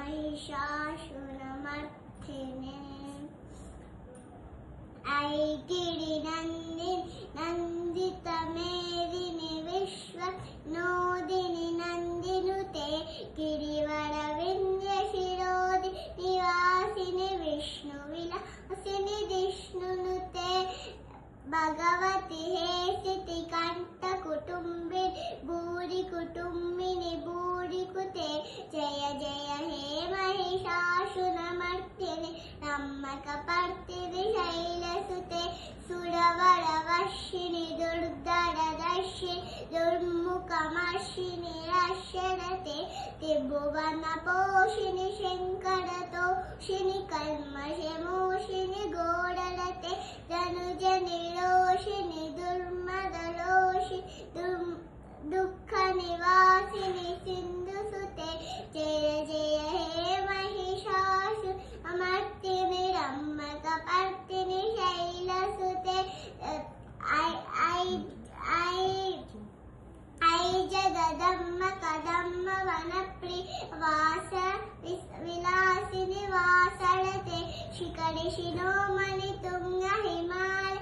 महिषासुरमर्दिने ऐगिरि नन्दितमेदिनि विश्वनोदिनि नन्दिनुते गिरिवरविन्द्यशिरोदि निवासिनि विष्णुविलासिनि जिष्णुनुते भगवति हेसिति कण्ठकुटुम्बिनि भूरि कुटुम्बिनि भूरिकुते जय जय हे महिषासुरमर्दिनि नम्मकपर्दिनि शैलसुते सुरवरवर्षिणि दुर्धरदर्शिनि दुर्मुखमर्षिणि रक्षरते त्रिभुवनपोषिणि शङ्करतोषिणि कल्मषमोषिणि घोरलते धनुजनिरोषिणि दुर्मदलोषिनि दुःखनिवासिनि सिन्धुसुते जय जय हे महिषासुरमर्दिनि रम्मकपर्दिनि शैलसुते ऐ जगदम्ब कदम्ब वनप्रियवास विलासिनि वासरते शिखरि शिरोमणि तुंग हिमालय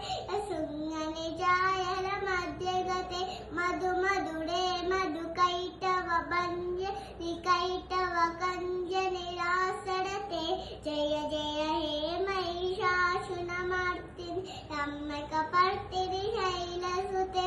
शृङ्गनिजायल मध्यगते मधुमधुरे मधुकैटव भञ्ज निकैटव कञ्ज निरासरते जय जय हे महिषासुरमर्दिनि रम्मकपर्दिनि शैलसुते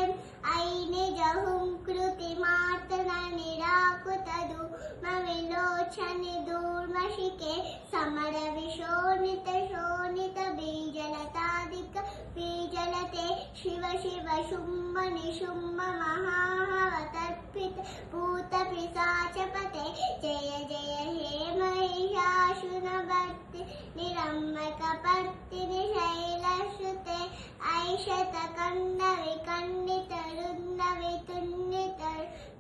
ऐ निजहुंकृति मातन निराकुत धूमविलोचनि धूर्मशिखे समर विशोणित शोणित बीजलतादिक बीजलते शिव शिव शुम्भ निशुम्भ महावतर्पित भूत पिशाचपते जय जय हे महिषासुरमर्दिनि रम्मकपर्दिनि शैलसुते ऐशतकण्ड विखण्डित रुन्द वितुण्डित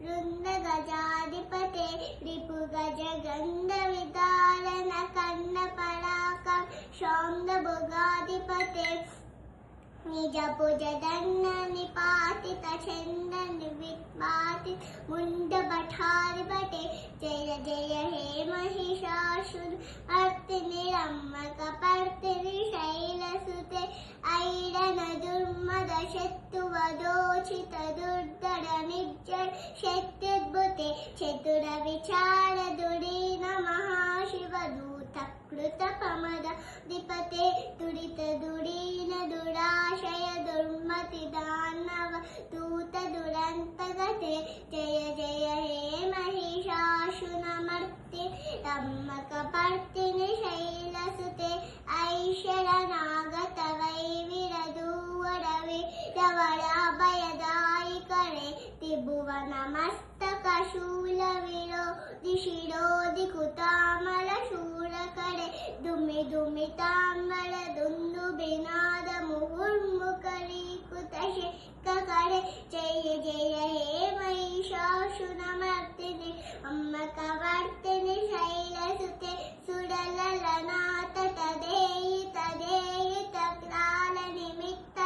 रुन्द गजाधिपते रिपुगज गन्ध विदारण कण्ड पराकं शौन्द भुगाधिपते निज भुज दण्ड निपातित छन्द निवित्पातित मुण्ड भटाधिपते जय जय हे महिषासुरमर्दिनि रम्मकपर्दिनि शैलसुते ऐरन दुर्मद शत्रुवदोचित दुर्धर निर्जर शक्त्युद्भुते चतुर विचार दुरीन महाशिव दूतकृत प्रमदाधिपते दुरित दुरीन दुराशय दुर्मति दानव दूत दुरन्तगते जय जय हे महिषासुरमर्दिनि रम्मकपर्दिनि शैलसुते ऐशरनागत वैविरधूवरविरवराभयदायिकरे त्रिभुवनमस्तकशूलविरोधि शिरोधि कुतामल शूरकरे दुमि दुमिताम्बर दुन्दुभिनाद मुहुर्मुखरीकृत शेखकरे जय जय हे महिषासुरमर्दिनि रम्मकपर्दिनि शैलसुते सुरललनाथ तदेहि तदेहि तक्राल निमित्त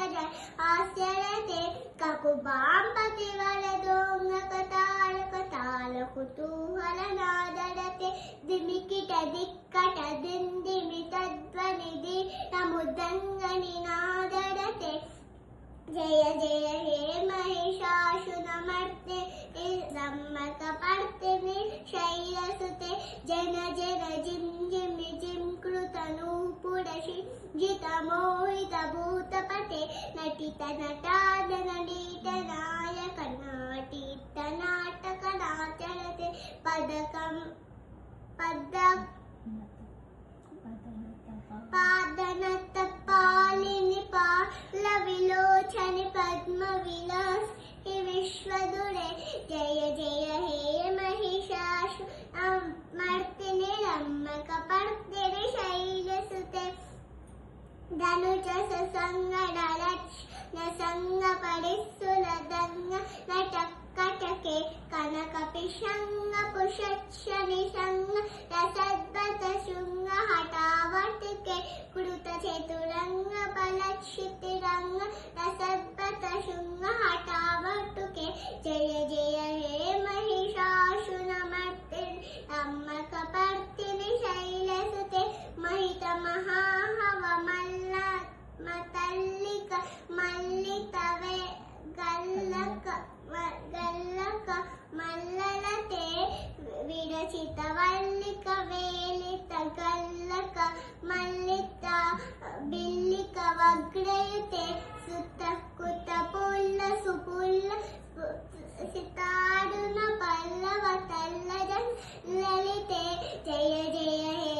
हास्यरते ककुबाम्पतिवरदोंग कताल कताल कुतूहल नादरते दिमिकिट दिक्कट दिन्दिमि तद्वनिधि नमुदङ्गनि नादरते जय जय हे महिषासुरमर्दिनि रम्मकपर्दिनि शैलसुते जन जन जिं जिमि जिं कृतनूपुरशि जित मोहित भूतपते नटित नटाद नटीत नायक नाटीत नाटक नाचरते पदकं पादनत पालिनि पालविलोचनि पद्मविलास हे विश्वदुरे जय जय हे महिषासुरमर्दिनि रम्मकपर्दिनि शैलसुते धनुज संगडलक्ष न संग परिसुलदंग नटक कटके कनक पिशंग पुषक्षनि संग रसद्भत शुंग हटावटके कृत चतुरंग बलक्षितिरंग रसद्भत शुंग हटावटके जय जय हे महिषासुरमर्दिनि रम्मकपर्दिनि చితవల్లిక వేలిత గల్లక మల్లిత బిల్లిక వగ్రయుతే సుత కుత పుల్ల సుపుల్ల సితాడున పల్లవ తల్లజ లలితే జయ జయ హే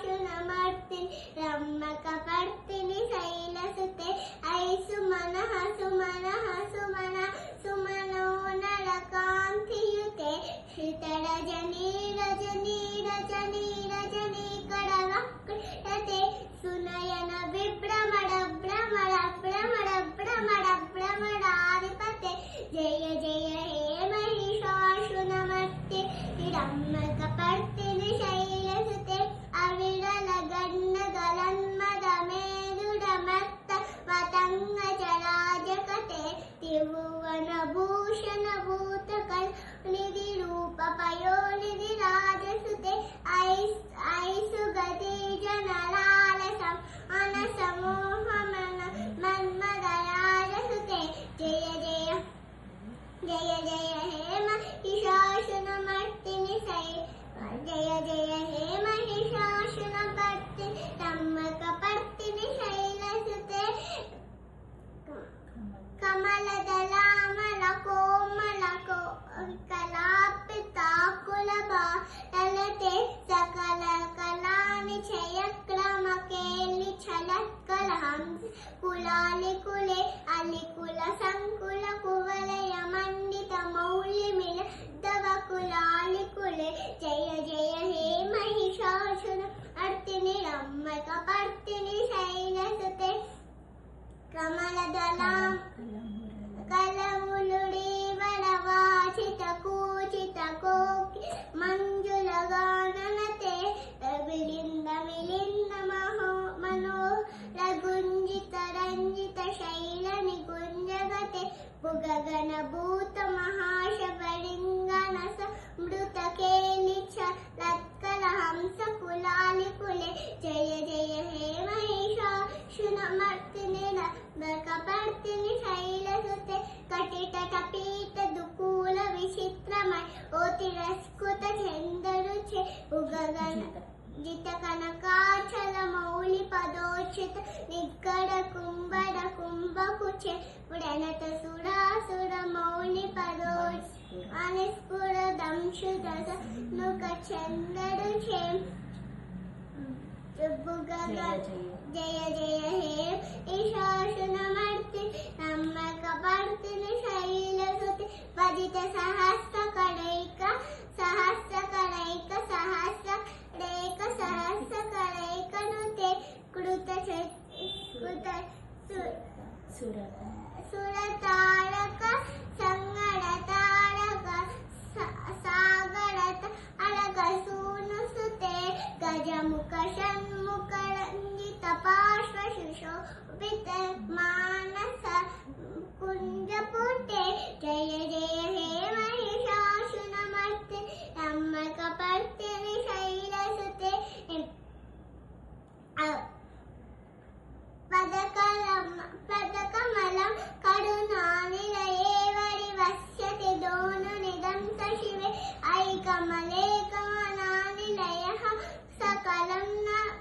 మహిషాసునమర్దిని రమ్మక పర్తిని శైలసుతే ఐ సుమన సుమన సుమన సుమనో నరకాంతియుతే శ్రిత రజనీ రజనీ రజనీ రజనీ కడవక్రతే సునయన విభ్రమణ భ్రమణ భ్రమణ భ్రమణ భ్రమణాధిపతే జయ జయ హే మహిషాసునమర్తే రమ్మక పర్తిని శైలసుతే అవిరల గన్న గలన్మద మేరుడమత్త వతంగ జరాజకతే త్రిభువన భూషణ భూతకల్ నిధి రూప పయోనిధి రాజసుతే ఐసు గతి జనలాలసం అనసమోహమన మన్మదరాజసుతే జయ జయ జయ జయ హే మహిషాసునమర్తిని జయ జయ హే మహిషాసునమర్తిని రమ్మక పర్తిని శైలసుతే కమలదలామల కోమల కలాపితాకులతే సకల కళాని చయక్రమ కేలి చలత్కల హంస కులాలి కులే అలికుల సంకుల కువలయ మండిత మౌలి మిల తవ కులాలి కులే జయ జయ హే మహిషాసున అర్తిని రమ్మక పర్తిని శైలసుతే కమలదలాం కలములుడి వరవాచిత కూచిత కోకి మంజుల గాననతే విలింద మిలింద మనో రగుంజిత రంజిత శైల నిగుంజగతే భుగగన భూత మహాశబలింగన మృత కేలిచ లత్కల హంస కులాలి కులే జయ జయ హే మహిషాసునమర్తిని రమ్మక పర్తిని శైలసుతే కటిట టపీత దుకూల విచిత్రమయ ఓ తిరస్కృత చందరుచే ఉగగన జిత కనకాచల మౌలి పదోచిత నిగ్గడ కుంభడ కుంభకుచే ఉడనత సురాసుర మౌలి పదోచ అనిస్ఫుర దంశు దశ నుక చందరుచే జయ జయ హే ఈశాసునమర్తి రమ్మక పర్తిని శైలసుతే వదిత సహస్ర కడైక సహస్ర కడైక సహస్ర రేక సహస్ర కడైక నుతే కృత సురతారక సంగడ తారక సాగరత అలక సూనుసుతే గజముఖ షణ్ముఖ రంజిత పార్శ్వ శుశోభిత మానస కుంజపుటే జయ జయ హే మహిషాసునమర్తి రమ్మక పర్తిని శైలసుతే పదకమలం కరుణానిలయేవరి వశ్యతి దోను నిదంత శివే ఐ కమలే కమలానిలయ సకలం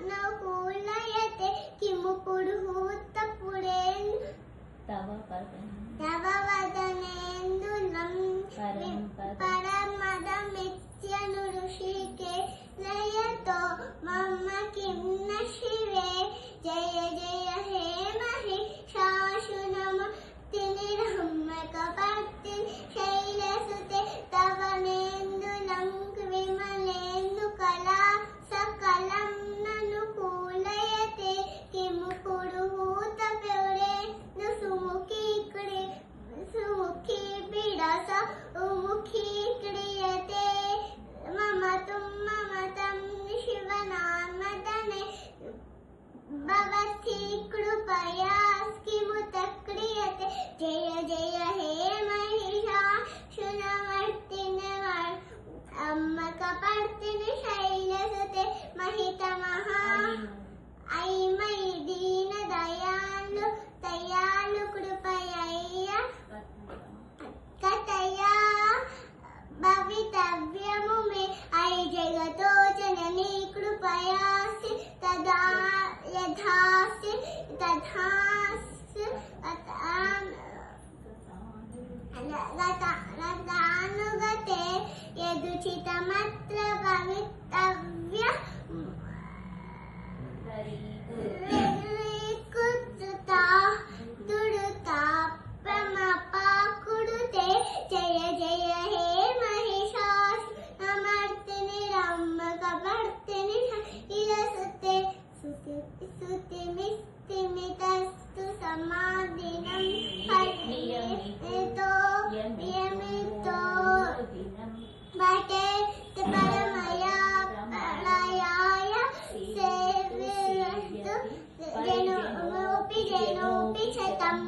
నకూలయతే కిము పురుహూత పురేన్ తవ వదనేందులం పరమదమిత్యను ఋషికే లయతో మమ కిం న శివే జయ జయ హే మహిషాసునమర్తిని రమ్మక పర్తిని శైలసుతే తవ నేందులం విమలేందు కళా సకలం ననుకూలయతే కిము పురుహూత పురేందు సుముఖీ బిడస ఉముఖీ तथास्तु लतानुगते यदुचितमत्र भवितव्यम् कुरुता दुरुता प्रमपा कुरुते जय जय हे महिषासुरमर्दिनि रम्भकपर्दिनि निरसते स्तुतिमिस्तु समाधिनं हरितो यमितो भटे परमया प्रलयाय सेविरस्तु जनोपि शतं